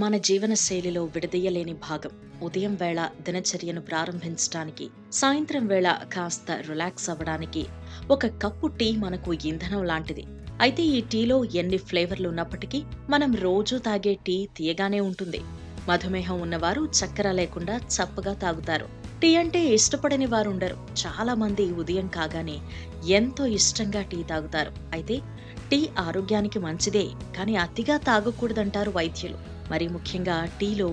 మన జీవన శైలిలో విడదీయలేని భాగం. ఉదయం వేళ దినచర్యను ప్రారంభించడానికి, సాయంత్రం వేళ కాస్త రిలాక్స్ అవ్వడానికి ఒక కప్పు టీ మనకు ఇంధనం లాంటిది. అయితే ఈ టీలో ఎన్ని ఫ్లేవర్లు ఉన్నప్పటికీ మనం రోజూ తాగే టీ తీయగానే ఉంటుంది. మధుమేహం ఉన్నవారు చక్కెర లేకుండా చప్పగా తాగుతారు. టీ అంటే ఇష్టపడని వారుండరు. చాలా మంది ఉదయం కాగానే ఎంతో ఇష్టంగా టీ తాగుతారు. అయితే టీ ఆరోగ్యానికి మంచిదే, కానీ అతిగా తాగకూడదంటారు వైద్యులు. మరి ముఖ్యంగా టీలో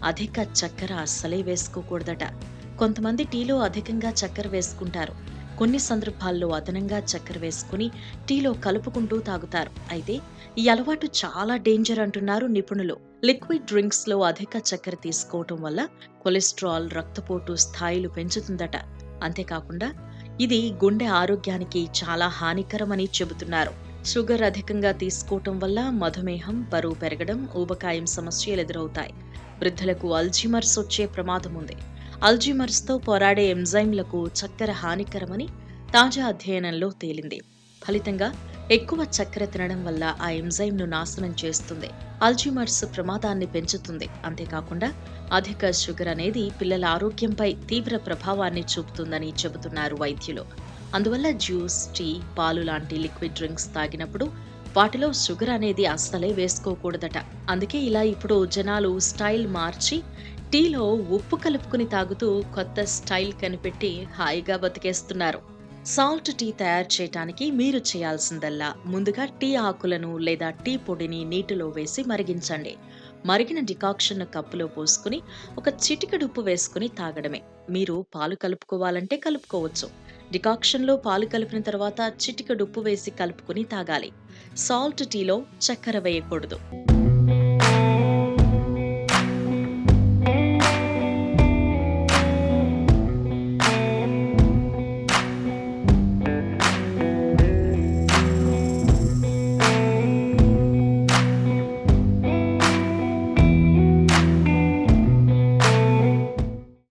అధిక చక్కెర అస్సలే వేసుకోకూడదట. కొంతమంది టీలో అధికంగా చక్కెర వేసుకుంటారు. కొన్ని సందర్భాల్లో అదనంగా చక్కెర వేసుకుని టీలో కలుపుకుంటూ తాగుతారు. అయితే ఈ అలవాటు చాలా డేంజర్ అంటున్నారు నిపుణులు. లిక్విడ్ డ్రింక్స్ లో అధిక చక్కెర తీసుకోవటం వల్ల కొలెస్ట్రాల్, రక్తపోటు స్థాయిలు పెంచుతుందట. అంతేకాకుండా ఇది గుండె ఆరోగ్యానికి చాలా హానికరమని చెబుతున్నారు. షుగర్ అధికంగా తీసుకోవటం వల్ల మధుమేహం, బరువు పెరగడం, ఊబకాయం సమస్యలు ఎదురవుతాయి. వృద్ధులకు అల్జీమర్స్ వచ్చే ప్రమాదం ఉంది. అల్జీమర్స్ తో పోరాడే ఎంజైమ్లకు చక్కెర హానికరమని తాజా అధ్యయనంలో తేలింది. ఫలితంగా ఎక్కువ చక్కెర తినడం వల్ల ఆ ఎంజైమ్ ను నాశనం చేస్తుంది. అల్జీమర్స్ ప్రమాదాన్ని పెంచుతుంది. అంతేకాకుండా అధిక షుగర్ అనేది పిల్లల ఆరోగ్యంపై తీవ్ర ప్రభావాన్ని చూపుతుందని చెబుతున్నారు వైద్యులు. అందువల్ల జ్యూస్, టీ, పాలు లాంటి లిక్విడ్ డ్రింక్స్ తాగినప్పుడు వాటిలో షుగర్ అనేది అస్సలే వేసుకోకూడదట. అందుకే ఇలా ఇప్పుడు జనాలు స్టైల్ మార్చి టీలో ఉప్పు కలుపుకుని తాగుతూ కొత్త స్టైల్ కనిపెట్టి హాయిగా బతికేస్తున్నారు. సాల్ట్ టీ తయారు చేయటానికి మీరు చేయాల్సిందల్లా ముందుగా టీ ఆకులను లేదా టీ పొడిని నీటిలో వేసి మరిగించండి. మరిగిన డికాక్షన్ కప్పులో పోసుకుని ఒక చిటికెడు ఉప్పు వేసుకుని తాగడమే. మీరు పాలు కలుపుకోవాలంటే కలుపుకోవచ్చు. డికాక్షన్లో పాలు కలిపిన తర్వాత చిటికెడు ఉప్పు వేసి కలుపుకుని తాగాలి. సాల్ట్ టీలో చక్కెర వేయకూడదు.